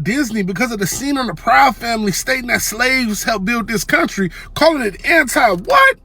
Disney because of the scene on the Proud Family stating that slaves helped build this country, calling it anti-what?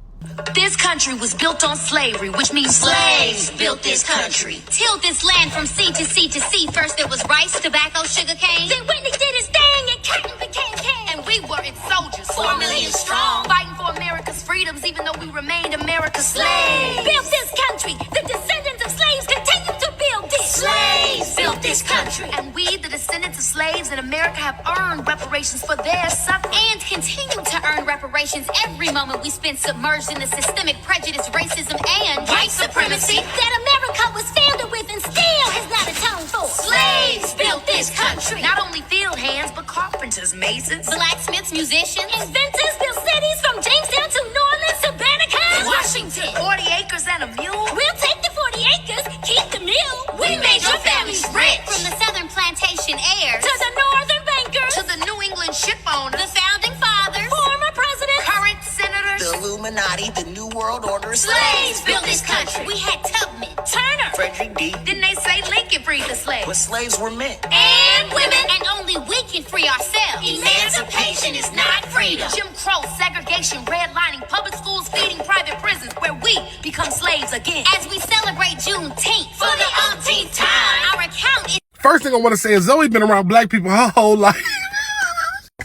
This country was built on slavery, which means slaves built this country. Tilled this land from sea to sea to sea. First there was rice, tobacco, sugar cane. Then Whitney did his thing and cotton became king. And we were its soldiers, 4 million strong, fighting for America's freedoms, even though we remained America's slaves. Built this country. The descendants of slaves continue to build this. Slaves built this country. And we, the descendants of slaves in America, have earned reparations for their suffering and continue to earn reparations every moment we spend submerged in the systemic prejudice, racism, and white supremacy that America was founded with and still has not atoned for. Slaves built this country. Not only field hands, but carpenters, masons, blacksmiths, musicians, inventors built cities from Jamestown to New Orleans to Banneker, Washington. 40 acres and a mule. We'll take the 40 acres, keep the mule. We made your families rich. From the southern plantation heirs to the northern bankers to the New England ship owners, the founding fathers, former presidents, current senators, the Illuminati, the New World Order. Slaves built this country. We had Tubman, Turner, Frederick D. Didn't they say Lincoln freed the slaves? But slaves were men. And women. And only we can free ourselves. Emancipation is not freedom. Jim Crow, segregation, redlining, public schools, feeding private prisons, where we become slaves again. As we celebrate Juneteenth for the umpteenth time, our account is... First thing I want to say is Zoe been around black people her whole life.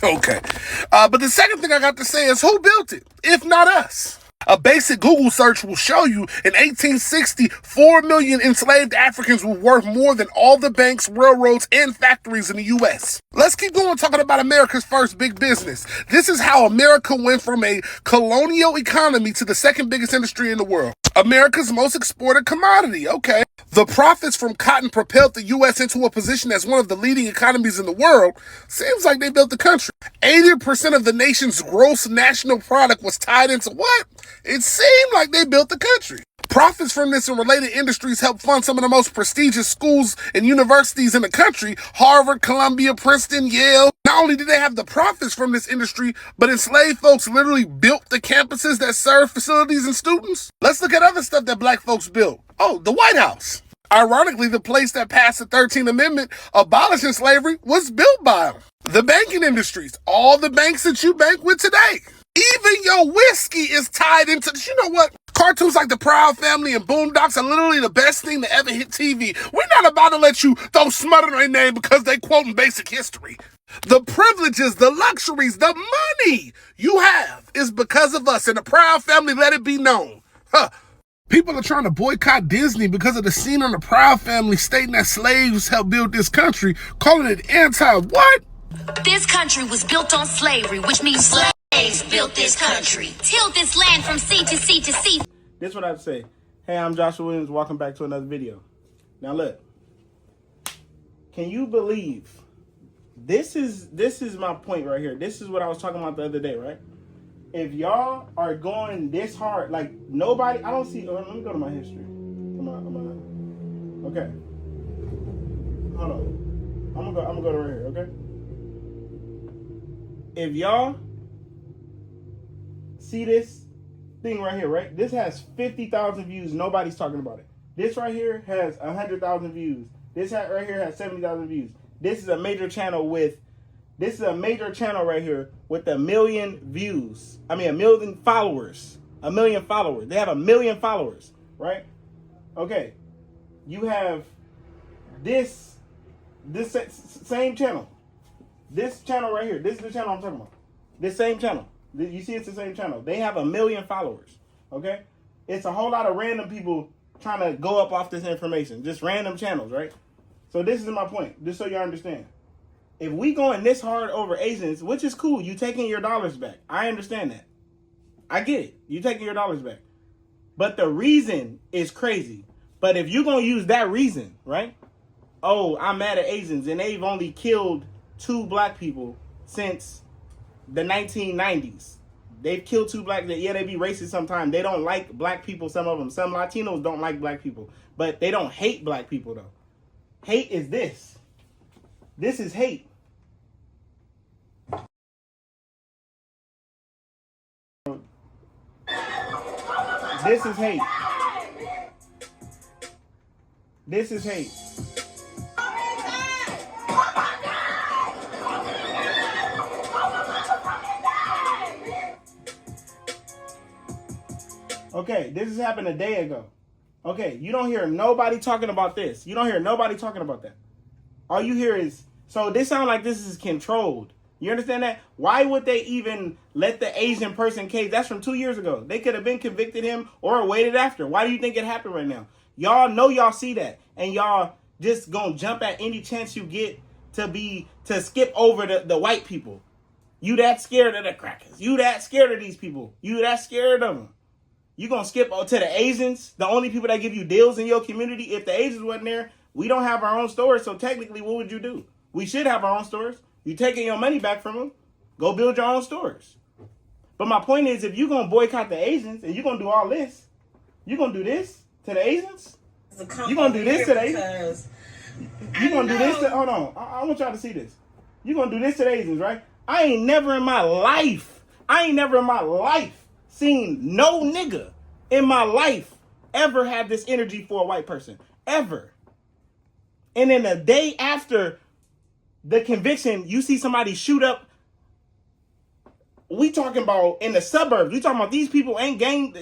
Okay. But the second thing I got to say is who built it, if not us? A basic Google search will show you in 1860, 4 million enslaved Africans were worth more than all the banks, railroads, and factories in the U.S. Let's keep going talking about America's first big business. This is how America went from a colonial economy to the second biggest industry in the world. America's most exported commodity, okay. The profits from cotton propelled the U.S. into a position as one of the leading economies in the world. Seems like they built the country. 80% of the nation's gross national product was tied into what? It seemed like they built the country. Profits from this and related industries helped fund some of the most prestigious schools and universities in the country. Harvard, Columbia, Princeton, Yale. Not only did they have the profits from this industry, but enslaved folks literally built the campuses that serve facilities and students. Let's look at other stuff that black folks built. Oh, the White House. Ironically, the place that passed the 13th Amendment abolishing slavery was built by them. The banking industries, all the banks that you bank with today. Even your whiskey is tied into, you know what? Cartoons like the Proud Family and Boondocks are literally the best thing to ever hit TV. We're not about to let you throw smut on their name because they quoting basic history. The privileges, the luxuries, the money you have is because of us, and the Proud Family, let it be known. People are trying to boycott Disney because of the scene on the Proud Family stating that slaves helped build this country, calling it anti-what? This country was built on slavery, which means slaves built this country. Tilled this land from sea to sea to sea. This is what I have to say. Hey, I'm Joshua Williams. Welcome back to another video. Now look, can you believe this is my point right here. This is what I was talking about the other day, right? If y'all are going this hard, like nobody, I don't see. Let me go to my history. Okay. Hold on. I'm gonna go to right here. Okay. If y'all see this thing right here, right? This has 50,000 views. Nobody's talking about it. This right here has 100,000 views. This right here has 70,000 views. This is a major channel right here with 1 million views. I mean, 1 million followers. 1 million followers. They have 1 million followers, right? Okay. You have this same channel. This channel right here. This is the channel I'm talking about. This same channel. You see it's the same channel. They have 1 million followers, okay? It's a whole lot of random people trying to go up off this information. Just random channels, right? So this is my point, just so you understand. If we going this hard over Asians, which is cool, you taking your dollars back. I understand that. I get it. You taking your dollars back. But the reason is crazy. But if you're going to use that reason, right? Oh, I'm mad at Asians and they've only killed 2 black people since the 1990s. They've killed 2 black. Yeah, they be racist sometimes. They don't like black people, some of them. Some Latinos don't like black people. But they don't hate black people, though. Hate is this. This is hate. This is hate. This is hate. Okay, this has happened a day ago. Okay, you don't hear nobody talking about this. You don't hear nobody talking about that. All you hear is, so this sounds like this is controlled. You understand that? Why would they even let the Asian person case? That's from 2 years ago. They could have been convicted him or waited after. Why do you think it happened right now? Y'all know y'all see that. And y'all just gonna jump at any chance you get to skip over the white people. You that scared of the crackers. You that scared of these people. You that scared of them. You gonna skip to the Asians, the only people that give you deals in your community. If the Asians wasn't there, we don't have our own stores. So technically, what would you do? We should have our own stores. You taking your money back from them, go build your own stores. But my point is, if you're going to boycott the Asians and you're going to do all this, you're going to do this to the Asians? You're going to do this to the Asians? You're going to do this to, hold on, I want y'all to see this. You're going to do this to the Asians, right? I ain't never in my life seen no nigga in my life ever have this energy for a white person. Ever. And then the day after the conviction, you see somebody shoot up. We talking about in the suburbs. We talking about these people ain't gang.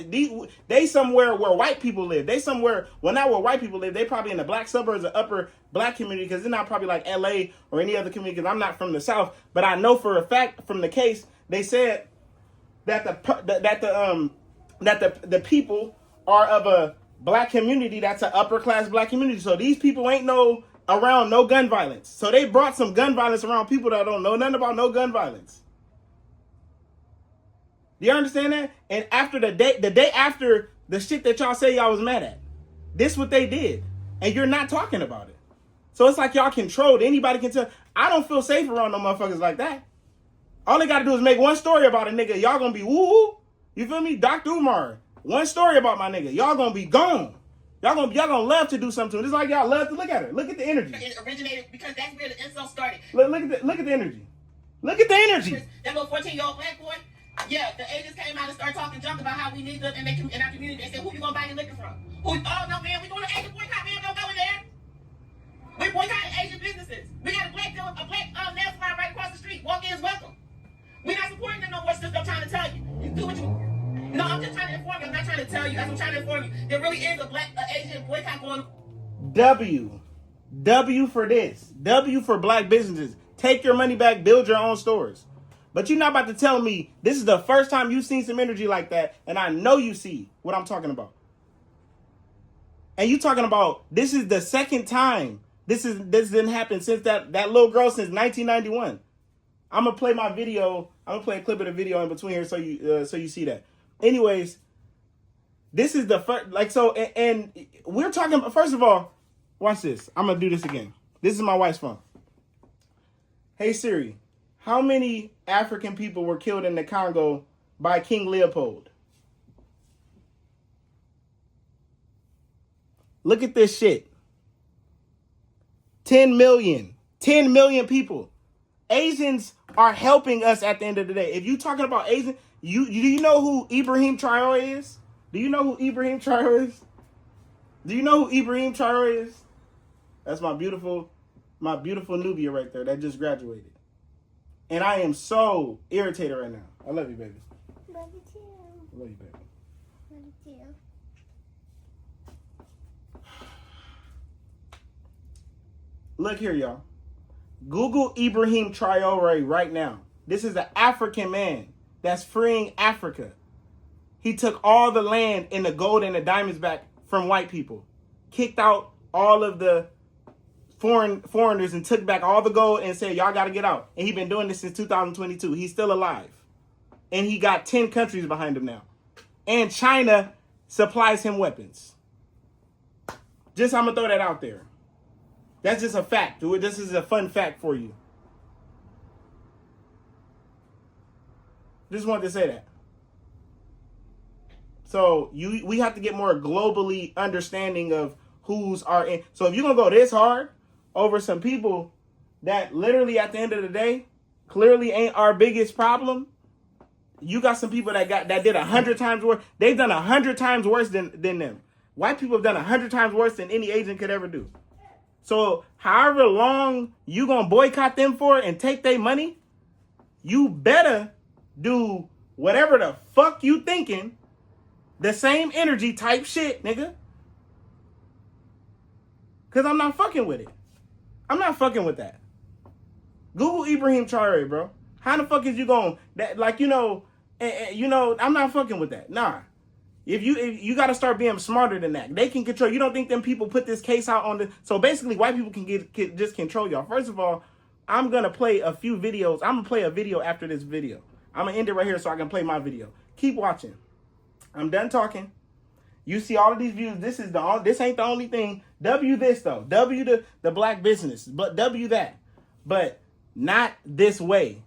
They somewhere where white people live. They somewhere, well, not where white people live. They probably in the black suburbs or upper black community, because they're not probably like LA or any other community, because I'm not from the South. But I know for a fact from the case, they said that the people are of a black community that's an upper class black community. So these people ain't around no gun violence. So they brought some gun violence around people that don't know nothing about no gun violence. Do you understand that? And after the day after the shit that y'all say y'all was mad at, this what they did. And you're not talking about it. So it's like y'all controlled. Anybody can tell. I don't feel safe around no motherfuckers like that. All they gotta do is make one story about a nigga. Y'all gonna be woo. You feel me? Dr. Umar. One story about my nigga. Y'all gonna be gone. Y'all gonna love to do something to it. It's like y'all love to look at her. Look at the energy. It originated because that's where the insult started. Look at the energy. Look at the energy. That little 14-year-old black boy. Yeah, the agents came out and started talking junk about how we need them in our community. They said, "Who you gonna buy your liquor from?" Oh no, man, we going to Asian boycott. Man, don't go in there. We boycotting Asian businesses. We got a black nail salon right across the street. Walk in is welcome. We're not supporting them no more. Sister, I'm trying to tell you. You do what you. No, I'm just trying to inform you. I'm not trying to tell you. I'm trying to inform you. There really is a Asian boycott going. W for this. W for black businesses. Take your money back. Build your own stores. But you're not about to tell me this is the first time you've seen some energy like that, and I know you see what I'm talking about. And you talking about this is the second time this didn't happen since that little girl since 1991. I'm gonna play my video. I'm gonna play a clip of the video in between here so you see that. Anyways, this is the first, like, so, and we're talking, first of all, watch this. I'm gonna do this again. This is my wife's phone. Hey Siri, how many African people were killed in the Congo by King Leopold? Look at this shit. 10 million. 10 million people. Asians are helping us at the end of the day. If you talking about Asian, do you know who Ibrahim Traore is? Do you know who Ibrahim Traore is? Do you know who Ibrahim Traore is? That's my beautiful Nubia right there that just graduated. And I am so irritated right now. I love you, baby. Love you too. I love you, baby. Love you too. Look here, y'all. Google Ibrahim Traore right now. This is an African man that's freeing Africa. He took all the land and the gold and the diamonds back from white people. Kicked out all of the foreigners and took back all the gold and said, y'all got to get out. And he's been doing this since 2022. He's still alive. And he got 10 countries behind him now. And China supplies him weapons. Just, I'm going to throw that out there. That's just a fact. This is a fun fact for you. Just wanted to say that. So we have to get more globally understanding of who's are in. So if you're going to go this hard over some people that literally at the end of the day clearly ain't our biggest problem, you got some people that did 100 times worse. They've done 100 times worse than them. White people have done 100 times worse than any Asian could ever do. So however long you going to boycott them for and take their money, you better do whatever the fuck you thinking The same energy type shit, nigga. Because I'm not fucking with it. I'm not fucking with that. Google Ibrahim Traore, bro. How the fuck is you going that like I'm not fucking with that. Nah. If you got to start being smarter than that. They can control. You don't think them people put this case out on the so basically white people can just control y'all. First of all, I'm going to play a few videos. I'm going to play a video after this video. I'm going to end it right here so I can play my video. Keep watching. I'm done talking. You see all of these views. This ain't the only thing. W this though. W the black business. But W that. But not this way.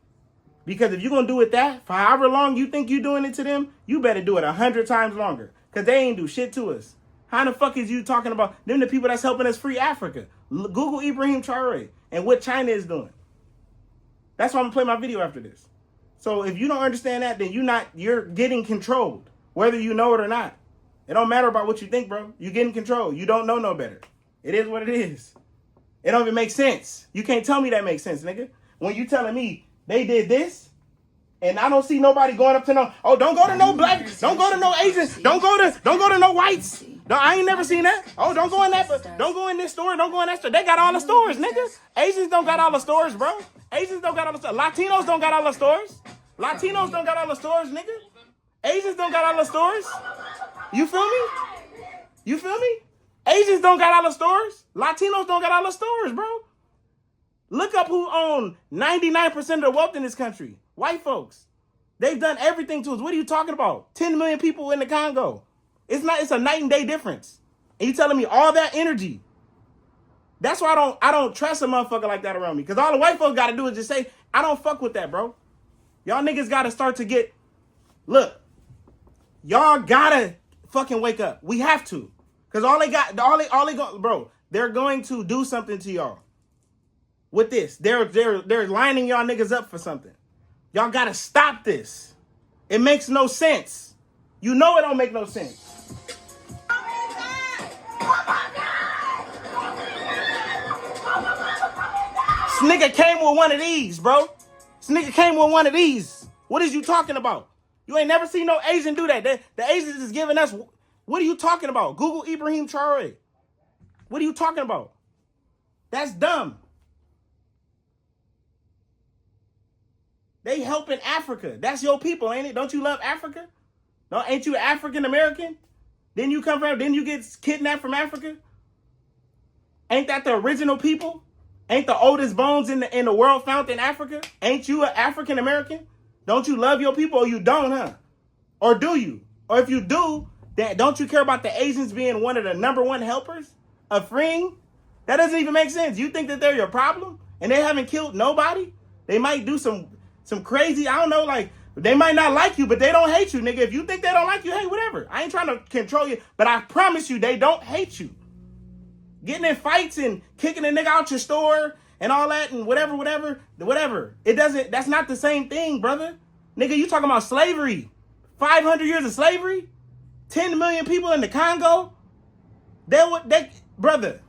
Because if you're going to do it that, for however long you think you're doing it to them, you better do it 100 times longer. Because they ain't do shit to us. How the fuck is you talking about them the people that's helping us free Africa? Google Ibrahim Traore and what China is doing. That's why I'm going to play my video after this. So if you don't understand that, then you're getting controlled. Whether you know it or not. It don't matter about what you think, bro. You're getting controlled. You don't know no better. It is what it is. It don't even make sense. You can't tell me that makes sense, nigga. When you telling me they did this, and I don't see nobody going up to don't go to no black, don't go to no Asians, don't go to no whites. No, I ain't never seen that. Oh, don't go in this store, don't go in that store. They got all the stores, nigga. Asians don't got all the stores, bro. Asians don't got all the stores. Latinos don't got all the stores. Latinos don't got all the stores, nigga. Asians don't got all the stores. You feel me? You feel me? Asians don't got all the stores. Latinos don't got all the stores, bro. Look up who own 99% of the wealth in this country. White folks. They've done everything to us. What are you talking about? 10 million people in the Congo. It's a night and day difference. And you telling me all that energy. That's why I don't trust a motherfucker like that around me. Because all the white folks got to do is just say, I don't fuck with that, bro. Y'all niggas got to start to get, look, y'all got to fucking wake up. We have to. Because they're going to do something to y'all. With this, they're lining y'all niggas up for something. Y'all gotta stop this. It makes no sense. You know it don't make no sense. This nigga came with one of these, bro. This nigga came with one of these. What is you talking about? You ain't never seen no Asian do that. The Asians is giving us. What are you talking about? Google Ibrahim Traore. What are you talking about? That's dumb. They helping Africa. That's your people, ain't it? Don't you love Africa? No, ain't you African American? Didn't you get kidnapped from Africa? Ain't that the original people? Ain't the oldest bones in the world found in Africa? Ain't you an African American? Don't you love your people or you don't, huh? Or do you? Or if you do, then don't you care about the Asians being one of the number one helpers of freeing? That doesn't even make sense. You think that they're your problem and they haven't killed nobody? They might do some crazy, I don't know, like, they might not like you, but they don't hate you, nigga. If you think they don't like you, hey, whatever. I ain't trying to control you, but I promise you, they don't hate you. Getting in fights and kicking a nigga out your store and all that and whatever. That's not the same thing, brother. Nigga, you talking about slavery. 500 years of slavery? 10 million people in the Congo? Brother,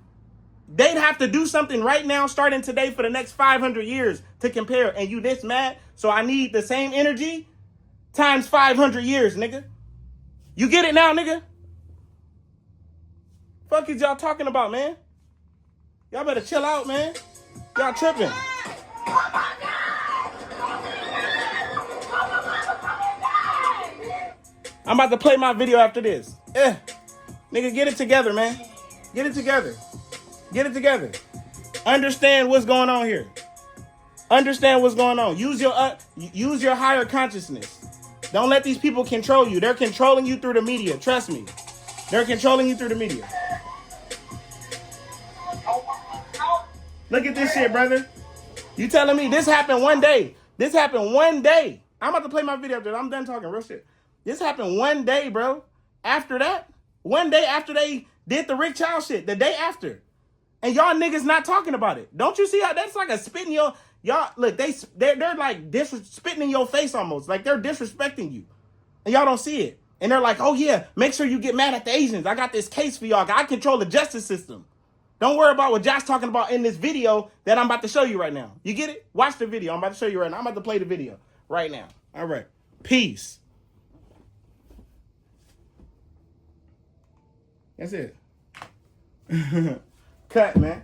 they'd have to do something right now, starting today for the next 500 years to compare. And you this mad? So I need the same energy times 500 years, nigga. You get it now, nigga? Fuck is y'all talking about, man? Y'all better chill out, man. Y'all tripping. I'm about to play my video after this. Nigga, get it together, man. Get it together. Get it together. Understand what's going on here. Understand what's going on. Use your higher consciousness. Don't let these people control you. They're controlling you through the media. Trust me. They're controlling you through the media. Look at this shit, brother. You telling me this happened one day? This happened one day. I'm about to play my video after. I'm done talking real shit. This happened one day, bro. After that, one day after they did the Rick Child shit, the day after. And y'all niggas not talking about it. Don't you see how that's like a spit in your... Y'all, look, they're like spitting in your face almost. Like they're disrespecting you. And y'all don't see it. And they're like, oh yeah, make sure you get mad at the Asians. I got this case for y'all. I control the justice system. Don't worry about what Josh talking about in this video that I'm about to show you right now. You get it? Watch the video. I'm about to show you right now. I'm about to play the video right now. All right. Peace. That's it. Cut, man.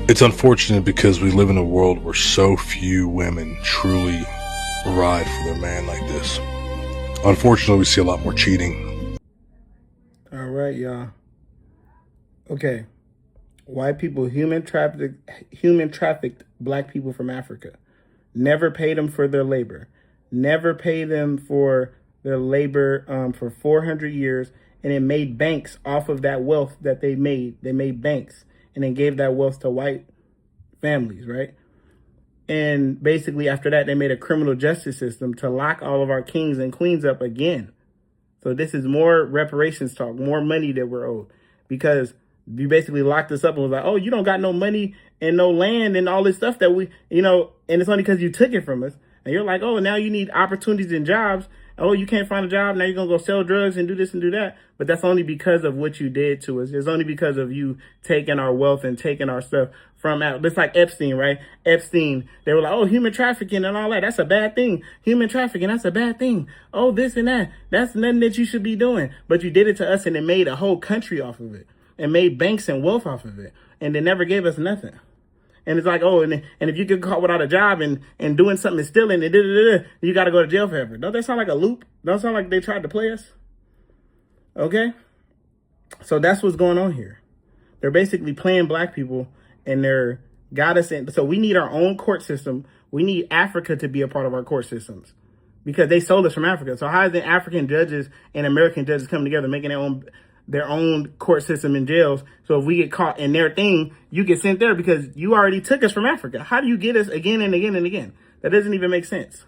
It's unfortunate because we live in a world where so few women truly ride for their man like this. Unfortunately, we see a lot more cheating. All right, y'all. Okay. White people human trafficked black people from Africa. Never paid them for their labor. Never paid them for their labor for 400 years, and it made banks off of that wealth that they made. They made banks and then gave that wealth to white families, right? And basically after that, they made a criminal justice system to lock all of our kings and queens up again. So this is more reparations talk, more money that we're owed, because you basically locked us up and was like, oh, you don't got no money and no land and all this stuff that we, and it's only because you took it from us. And you're like, oh, now you need opportunities and jobs. Oh, you can't find a job. Now you're going to go sell drugs and do this and do that. But that's only because of what you did to us. It's only because of you taking our wealth and taking our stuff from out. It's like Epstein, right? Epstein, they were like, oh, human trafficking and all that. That's a bad thing. Human trafficking, that's a bad thing. Oh, this and that. That's nothing that you should be doing. But you did it to us and it made a whole country off of it and made banks and wealth off of it. And they never gave us nothing. And it's like, oh, and if you get caught without a job and doing something and stealing, and you got to go to jail forever. Don't that sound like a loop? Don't sound like they tried to play us? Okay? So that's what's going on here. They're basically playing black people, and they're got us in. So we need our own court system. We need Africa to be a part of our court systems because they sold us from Africa. So how is the African judges and American judges coming together, making their own court system in jails? So if we get caught in their thing, you get sent there because you already took us from Africa. How do you get us again and again and again? That doesn't even make sense.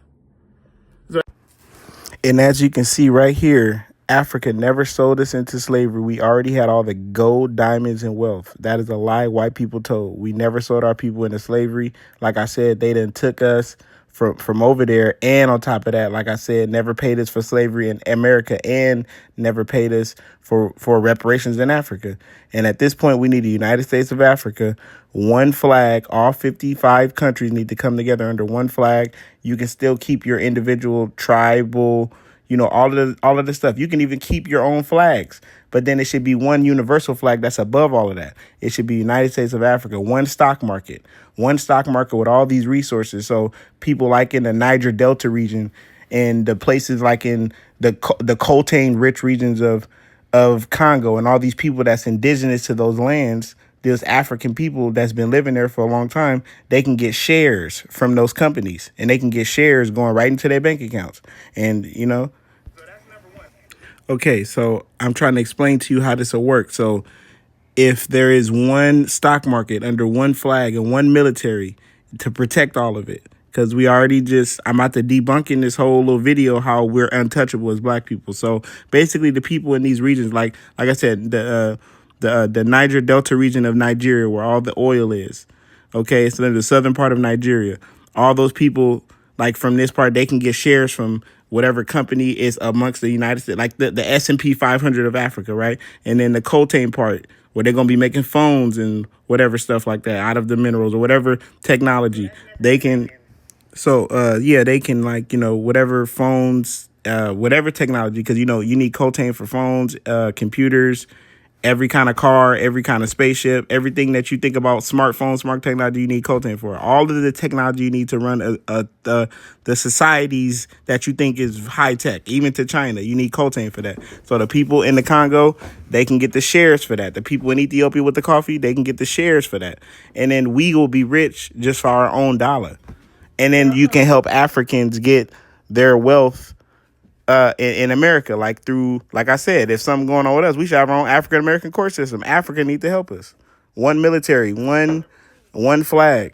And as you can see right here, Africa never sold us into slavery. We already had all the gold, diamonds, and wealth. That is a lie white people told. We never sold our people into slavery. Like I said, they done took us from over there. And on top of that, like I said, never paid us for slavery in America and never paid us for reparations in Africa. And at this point, we need the United States of Africa, one flag. All 55 countries need to come together under one flag. You can still keep your individual tribal, all of the stuff. You can even keep your own flags, but then it should be one universal flag that's above all of that. It should be United States of Africa, one stock market with all these resources. So people like in the Niger Delta region and the places like in the coltan rich regions of Congo and all these people that's indigenous to those lands, those African people that's been living there for a long time, they can get shares from those companies and they can get shares going right into their bank accounts. And, Okay, so I'm trying to explain to you how this will work. So if there is one stock market under one flag and one military to protect all of it, because I'm about to debunk in this whole little video how we're untouchable as black people. So basically the people in these regions, like I said, the Niger Delta region of Nigeria where all the oil is. Okay, so in the southern part of Nigeria, all those people like from this part, they can get shares from whatever company is amongst the United States, like the S&P 500 of Africa, right? And then the coltan part, where they're going to be making phones and whatever stuff like that out of the minerals or whatever technology they can. So, they can whatever phones, whatever technology, because, you need coltan for phones, computers, every kind of car, every kind of spaceship, everything that you think about smartphones, smart technology, you need coltan for. All of the technology you need to run the societies that you think is high tech, even to China, you need coltan for that. So the people in the Congo, they can get the shares for that. The people in Ethiopia with the coffee, they can get the shares for that. And then we will be rich just for our own dollar. And then you can help Africans get their wealth in America, like I said, if something going on with us, we should have our own African American court system. Africa need to help us. One military, one flag.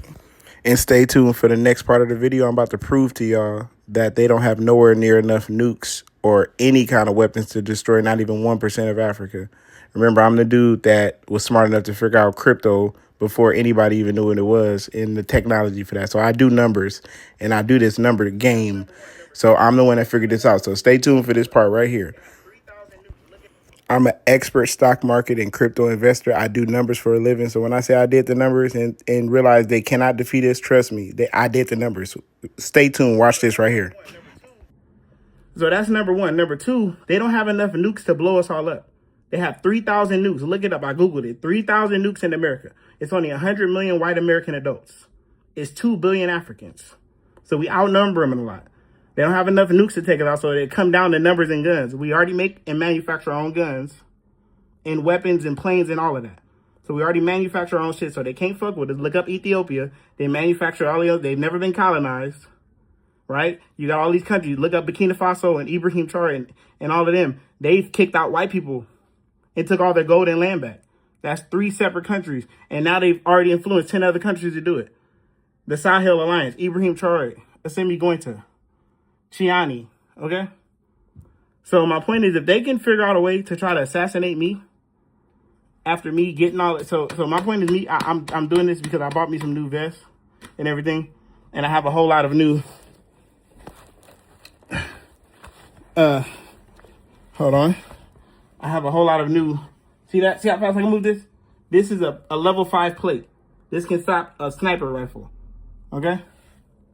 And stay tuned for the next part of the video. I'm about to prove to y'all that they don't have nowhere near enough nukes or any kind of weapons to destroy not even 1% of Africa. Remember, I'm the dude that was smart enough to figure out crypto before anybody even knew what it was in the technology for that. So I do numbers, and I do this number game. So I'm the one that figured this out. So stay tuned for this part right here. I'm an expert stock market and crypto investor. I do numbers for a living. So when I say I did the numbers and realize they cannot defeat us, trust me, I did the numbers. Stay tuned. Watch this right here. So that's number one. Number two, they don't have enough nukes to blow us all up. They have 3,000 nukes. Look it up. I Googled it. 3,000 nukes in America. It's only 100 million white American adults. It's 2 billion Africans. So we outnumber them a lot. They don't have enough nukes to take it out, so they come down to numbers and guns. We already make and manufacture our own guns and weapons and planes and all of that. So we already manufacture our own shit, so they can't fuck with us. Look up Ethiopia. They manufacture all the other. They've never been colonized, right? You got all these countries. Look up Burkina Faso and Ibrahim Traore and all of them. They've kicked out white people and took all their gold and land back. That's 3 separate countries. And now they've already influenced 10 other countries to do it. The Sahel Alliance, Ibrahim Traore, Assimi Goïta, Chiani, okay? So my point is, if they can figure out a way to try to assassinate me after me getting all it, so my point is I'm doing this because I bought me some new vests and everything, and I have a whole lot of new hold on. I have a whole lot of new, see how fast I can move this? This is a level 5 plate. This can stop a sniper rifle. Okay?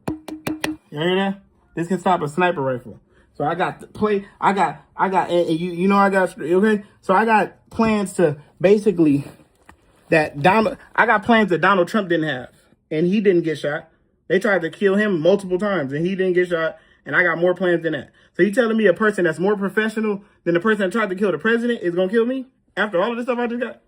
You hear that? This can stop a sniper rifle. So I got the plate. I got, and you know I got, okay? So I got plans to basically I got plans that Donald Trump didn't have. And he didn't get shot. They tried to kill him multiple times and he didn't get shot. And I got more plans than that. So you telling me a person that's more professional than the person that tried to kill the president is going to kill me after all of this stuff I just got?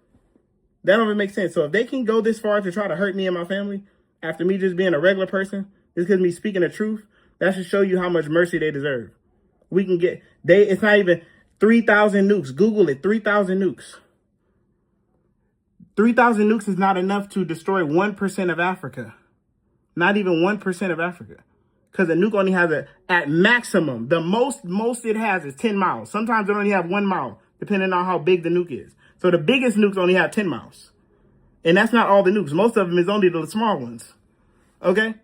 That don't even make sense. So if they can go this far to try to hurt me and my family after me just being a regular person, just because me speaking the truth, that should show you how much mercy they deserve. We can get, it's not even 3,000 nukes. Google it, 3,000 nukes. 3,000 nukes is not enough to destroy 1% of Africa. Not even 1% of Africa. Because a nuke only has at maximum, the most it has is 10 miles. Sometimes it only have 1 mile, depending on how big the nuke is. So the biggest nukes only have 10 miles. And that's not all the nukes. Most of them is only the small ones. Okay?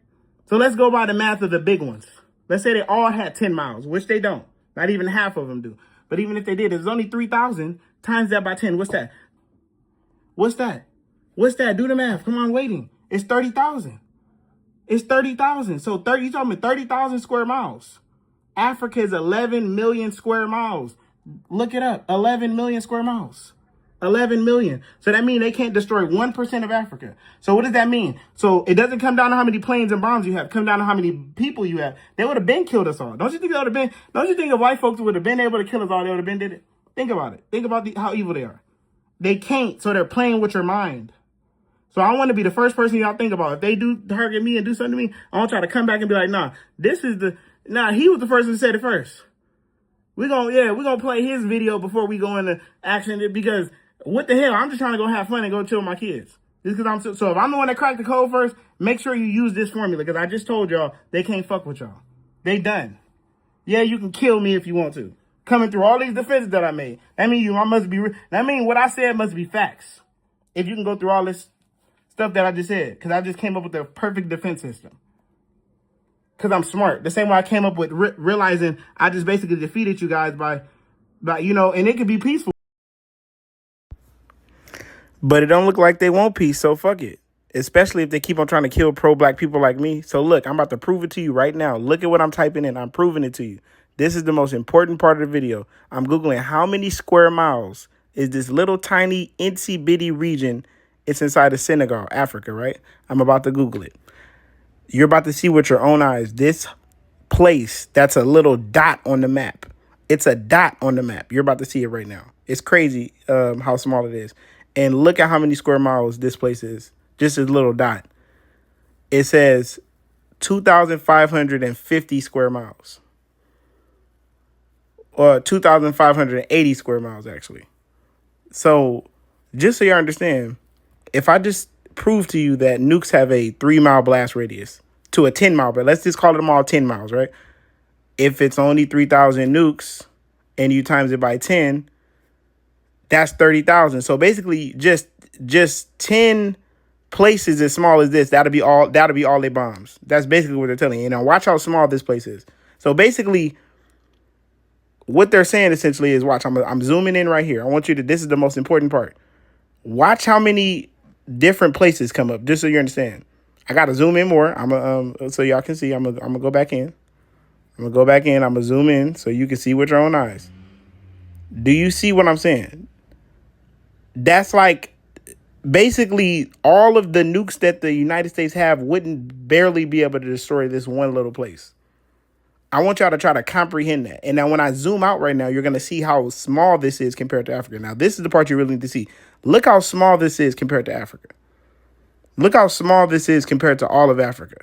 So let's go by the math of the big ones. Let's say they all had 10 miles, which they don't. Not even half of them do. But even if they did, there's only 3,000 times that by 10. What's that? What's that? What's that? Do the math. Come on, waiting. It's 30,000. It's 30,000. So you told me 30,000 square miles. Africa is 11 million square miles. Look it up. 11 million square miles. 11 million. So that means they can't destroy 1% of Africa. So what does that mean? So it doesn't come down to how many planes and bombs you have. It comes down to how many people you have. They would have been killed us all. Don't you think if white folks would have been able to kill us all, they would have been did it? Think about it. Think about how evil they are. They can't, so they're playing with your mind. So I want to be the first person y'all think about. If they do target me and do something to me, I want y'all to come back and be like, he was the person who said it first. We're gonna play his video before we go into action, because what the hell? I'm just trying to go have fun and go chill with my kids. Just because so if I'm the one that cracked the code first, make sure you use this formula, because I just told y'all they can't fuck with y'all. They done. Yeah, you can kill me if you want to. Coming through all these defenses that I made. That mean what I said must be facts. If you can go through all this stuff that I just said, because I just came up with the perfect defense system. Because I'm smart. The same way I came up with realizing I just basically defeated you guys by and it could be peaceful. But it don't look like they want peace, so fuck it. Especially if they keep on trying to kill pro-black people like me. So look, I'm about to prove it to you right now. Look at what I'm typing in. I'm proving it to you. This is the most important part of the video. I'm Googling how many square miles is this little tiny itsy bitty region. It's inside of Senegal, Africa, right? I'm about to Google it. You're about to see with your own eyes this place that's a little dot on the map. It's a dot on the map. You're about to see it right now. It's crazy how small it is. And look at how many square miles this place is. Just a little dot. It says 2,550 square miles. or 2,580 square miles, actually. So just so you understand, if I just prove to you that nukes have a 3-mile blast radius to a 10-mile, but let's just call them all 10 miles, right? If it's only 3,000 nukes and you times it by 10, that's 30,000. So basically just 10 places as small as this, that'll be all their bombs. That's basically what they're telling you. Now watch how small this place is. So basically what they're saying essentially is, watch, I'm zooming in right here. I want you to, this is the most important part. Watch how many different places come up, just so you understand. I got to zoom in more. So y'all can see, I'm gonna go back in. I'm gonna zoom in so you can see with your own eyes. Do you see what I'm saying? That's like basically all of the nukes that the United States have wouldn't barely be able to destroy this one little place. I want y'all to try to comprehend that. And now when I zoom out right now, you're going to see how small this is compared to Africa. Now, this is the part you really need to see. Look how small this is compared to Africa. Look how small this is compared to all of Africa.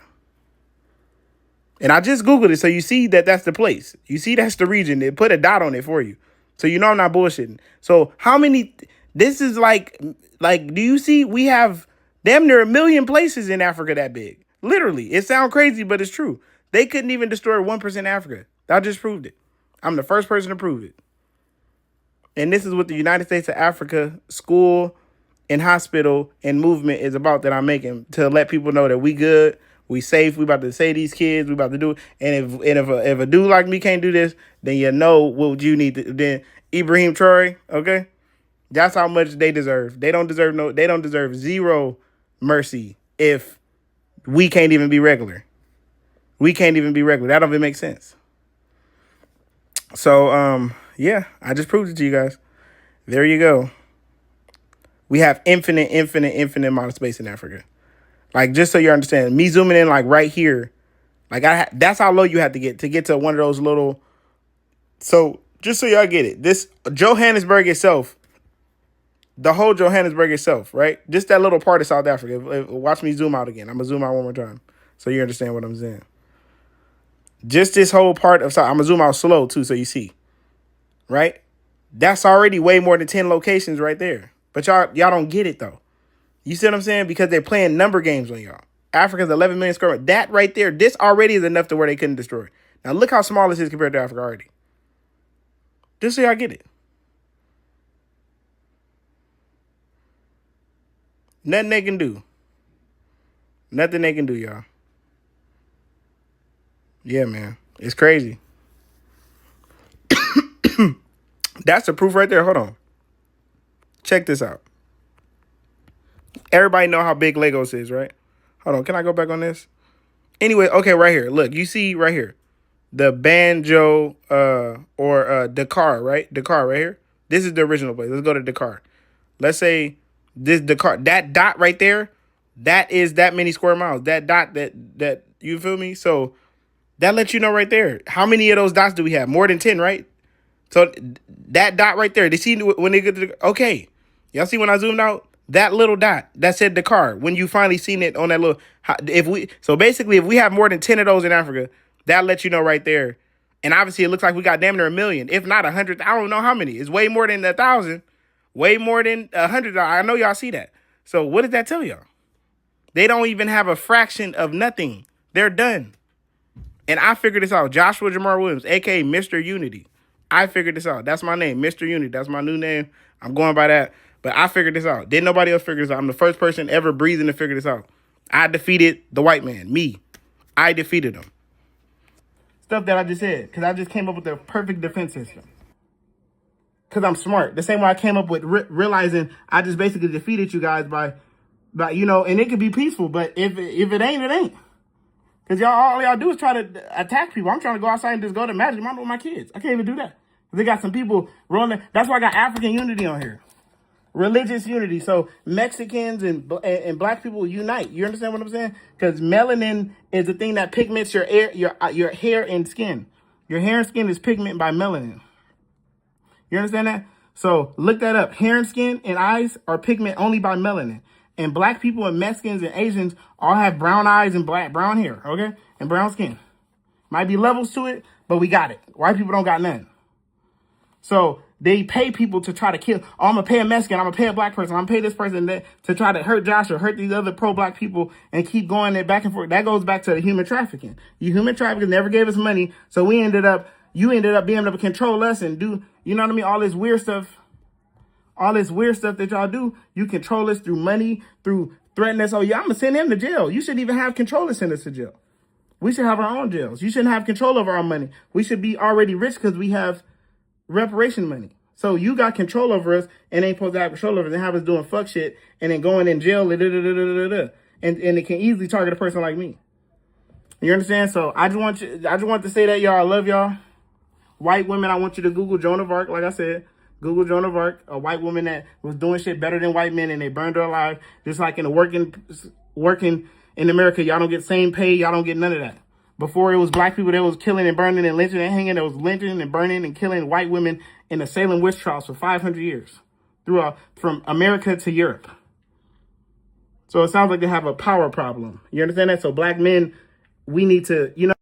And I just Googled it, so you see that that's the place. You see that's the region. They put a dot on it for you. So you know I'm not bullshitting. So how many, this is like, do you see we have damn near 1 million places in Africa that big? Literally. It sounds crazy, but it's true. They couldn't even destroy 1% Africa. I just proved it. I'm the first person to prove it. And this is what the United States of Africa school and hospital and movement is about that I'm making, to let people know that we good, we safe, we about to save these kids, we about to do it. And if a dude like me can't do this, then you know what you need to, then Ibrahim Traore, okay? That's how much they deserve. They don't deserve zero mercy if we can't even be regular. We can't even be regular. That don't even make sense. So, yeah, I just proved it to you guys. There you go. We have infinite amount of space in Africa. Like, just so you understand, me zooming in like right here, like that's how low you have to get to one of those little. So just so y'all get it, this Johannesburg itself, the whole Johannesburg itself, right? Just that little part of South Africa. Watch me zoom out again. I'm gonna zoom out one more time so you understand what I'm saying. Just this whole part of South, I'm gonna zoom out slow too so you see, right? That's already way more than 10 locations right there. But y'all don't get it though. You see what I'm saying? Because they're playing number games on y'all. Africa's 11 million square miles. That right there, this already is enough to where they couldn't destroy. Now look how small this is compared to Africa already. Just so y'all get it. Nothing they can do. Nothing they can do, y'all. Yeah, man. It's crazy. That's the proof right there. Hold on. Check this out. Everybody know how big Lagos is, right? Hold on. Can I go back on this? Anyway, okay, right here. Look, you see right here. The Banjo or Dakar, right? Dakar right here. This is the original place. Let's go to Dakar. Let's say this Dakar, that dot right there, that is that many square miles. That dot that you feel me? So that lets you know right there. How many of those dots do we have? More than 10, right? So that dot right there, they see when they get to the, okay. Y'all see when I zoomed out? That little dot that said Dakar, when you finally seen it on that little, so basically if we have more than 10 of those in Africa, that lets you know right there. And obviously it looks like we got damn near 1 million, if not 100. I don't know how many. It's way more than 1,000, way more than 100. I know y'all see that. So what does that tell y'all? They don't even have a fraction of nothing. They're done. And I figured this out. Joshua Jamar Williams, aka Mr. Unity. I figured this out. That's my name, Mr. Unity. That's my new name. I'm going by that. But I figured this out. Didn't nobody else figure this out. I'm the first person ever breathing to figure this out. I defeated the white man. Me. I defeated him. Stuff that I just said. Because I just came up with the perfect defense system. Because I'm smart. The same way I came up with realizing I just basically defeated you guys by you know, and it could be peaceful. But if it ain't, it ain't. Because all y'all do is try to attack people. I'm trying to go outside and just go to Magic Mountain with my kids. I can't even do that. They got some people rolling. That's why I got African unity on here. Religious unity. So Mexicans and black people unite. You understand what I'm saying? Because melanin is the thing that pigments your hair and skin. Your hair and skin is pigmented by melanin. You understand that? So look that up. Hair and skin and eyes are pigment only by melanin. And black people and Mexicans and Asians all have brown eyes and brown hair, okay? And brown skin. Might be levels to it, but we got it. White people don't got none. So they pay people to try to kill. Oh, I'm gonna pay a Mexican. I'm gonna pay a black person. I'm gonna pay this person to try to hurt Josh or hurt these other pro-black people and keep going there back and forth. That goes back to the human trafficking. You human traffickers never gave us money, so you ended up being able to control us and do, you know what I mean? All this weird stuff that y'all do. You control us through money, through threatening us. Oh yeah, I'm gonna send him to jail. You shouldn't even have control to send us to jail. We should have our own jails. You shouldn't have control over our money. We should be already rich because we have reparation money. So you got control over us and ain't supposed to have control over us and have us doing fuck shit and then going in jail and it can easily target a person like me. You understand? So I just want to say that, y'all. I love y'all. White women, I want you to Google Joan of Arc. Like I said, Google Joan of Arc, a white woman that was doing shit better than white men and they burned her alive. Just like in the working in America, y'all don't get same pay. Y'all don't get none of that. Before it was black people that was killing and burning and lynching and hanging. There was lynching and burning and killing white women in the Salem witch trials for 500 years from America to Europe. So it sounds like they have a power problem. You understand that? So black men, we need to, you know.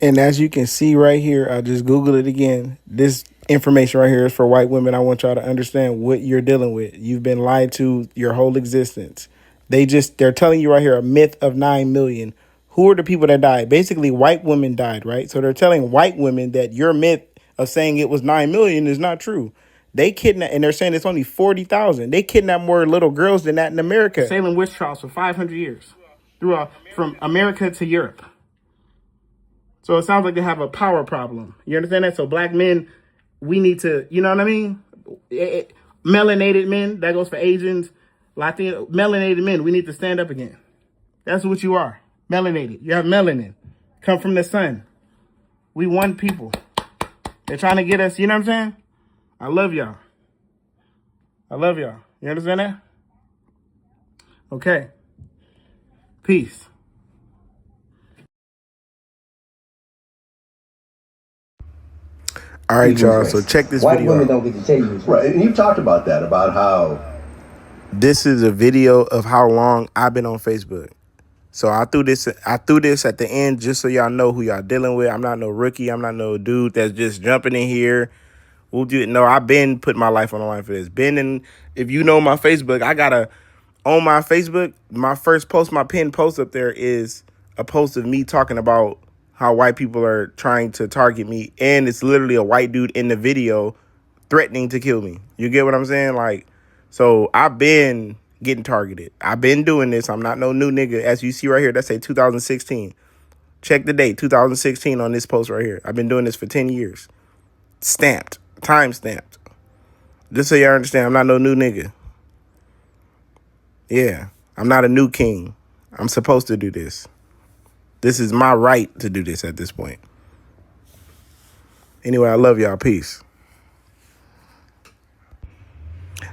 And as you can see right here, I just Googled it again. This information right here is for white women. I want y'all to understand what you're dealing with. You've been lied to your whole existence. They're telling you right here a myth of 9 million. Who are the people that died? Basically, white women died, right? So they're telling white women that your myth of saying it was 9 million is not true. They kidnap, and they're saying it's only 40,000. They kidnap more little girls than that in America. Salem witch trials for 500 years from America to Europe. So it sounds like they have a power problem. You understand that? So black men, we need to, you know what I mean? Melanated men, that goes for Asians, Latino, melanated men, we need to stand up again. That's what you are. Melanated. You have melanin. Come from the sun. We one people. They're trying to get us, you know what I'm saying? I love y'all. I love y'all. You understand that? Okay. Peace. All right, y'all. So check this video. White women don't get to tell you this. Right, and you talked about that, about how this is a video of how long I've been on Facebook. So I threw this at the end just so y'all know who y'all dealing with. I'm not no rookie. I'm not no dude that's just jumping in here. No, I've been putting my life on the line for this. If you know my Facebook, on my Facebook, my first post, my pinned post up there is a post of me talking about how white people are trying to target me. And it's literally a white dude in the video threatening to kill me. You get what I'm saying? Like, so I've been getting targeted. I've been doing this. I'm not no new nigga. As you see right here, that's say 2016. Check the date, 2016 on this post right here. I've been doing this for 10 years. Stamped, time stamped. Just so y'all understand, I'm not no new nigga. Yeah, I'm not a new king. I'm supposed to do this. This is my right to do this at this point. Anyway, I love y'all. Peace.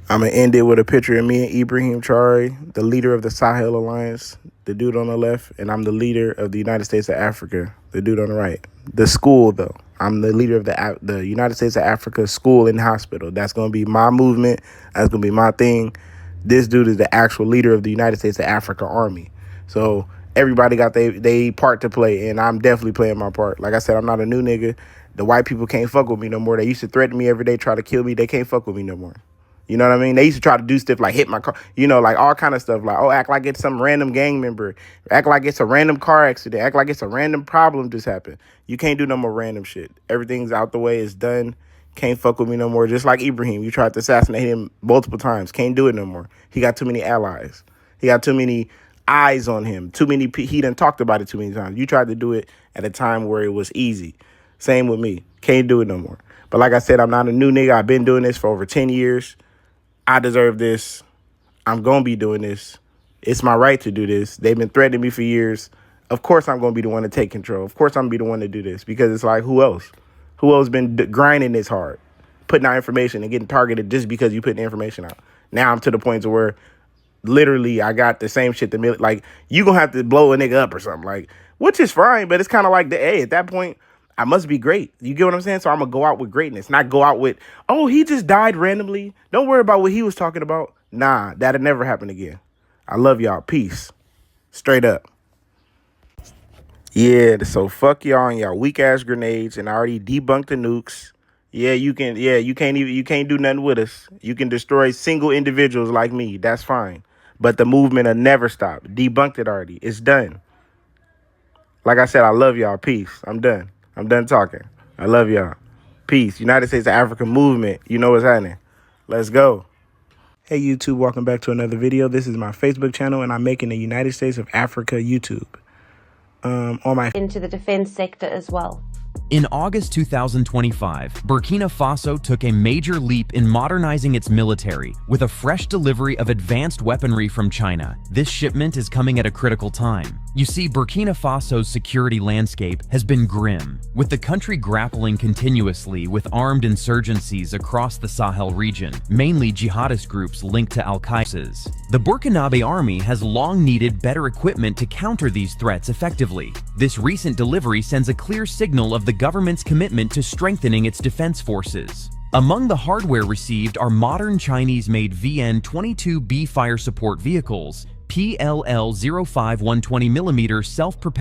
I'm going to end it with a picture of me and Ibrahim Traore, the leader of the Sahel Alliance, the dude on the left, and I'm the leader of the United States of Africa, the dude on the right. The school, though. I'm the leader of the United States of Africa School and Hospital. That's going to be my movement. That's going to be my thing. This dude is the actual leader of the United States of Africa Army. So everybody got they part to play, and I'm definitely playing my part. Like I said, I'm not a new nigga. The white people can't fuck with me no more. They used to threaten me every day, try to kill me. They can't fuck with me no more. You know what I mean? They used to try to do stuff like hit my car, you know, like all kind of stuff. Like, oh, act like it's some random gang member. Act like it's a random car accident. Act like it's a random problem just happened. You can't do no more random shit. Everything's out the way. It's done. Can't fuck with me no more. Just like Ibrahim. You tried to assassinate him multiple times. Can't do it no more. He got too many allies. He got too many eyes on him. He done talked about it too many times. You tried to do it at a time where it was easy. Same with me. Can't do it no more. But like I said, I'm not a new nigga. I've been doing this for over 10 years. I deserve this. I'm going to be doing this. It's my right to do this. They've been threatening me for years. Of course, I'm going to be the one to take control. Of course, I'm going to be the one to do this because it's like, who else? Who else been grinding this hard, putting out information and getting targeted just because you put the information out? Now I'm to the point to where literally I got the same shit. Like, you going to have to blow a nigga up or something, like, which is fine. But it's kind of like, hey, at that point, I must be great. You get what I'm saying? So I'm going to go out with greatness, not go out with, oh, he just died randomly. Don't worry about what he was talking about. Nah, that'll never happen again. I love y'all. Peace. Straight up. Yeah, so fuck y'all and y'all weak ass grenades, and I already debunked the nukes. Yeah, you can't do nothing with us. You can destroy single individuals like me. That's fine. But the movement will never stop. Debunked it already. It's done. Like I said, I love y'all. Peace. I'm done. I'm done talking. I love y'all. Peace. United States of Africa movement. You know what's happening. Let's go. Hey YouTube, welcome back to another video. This is my Facebook channel, and I'm making the United States of Africa YouTube. Into the defense sector as well. In August 2025, Burkina Faso took a major leap in modernizing its military with a fresh delivery of advanced weaponry from China. This shipment is coming at a critical time. You see, Burkina Faso's security landscape has been grim, with the country grappling continuously with armed insurgencies across the Sahel region, mainly jihadist groups linked to Al-Qaeda. The Burkinabe army has long needed better equipment to counter these threats effectively. This recent delivery sends a clear signal of the government's commitment to strengthening its defense forces. Among the hardware received are modern Chinese-made VN-22B fire support vehicles, PLL-05 120mm self-propelled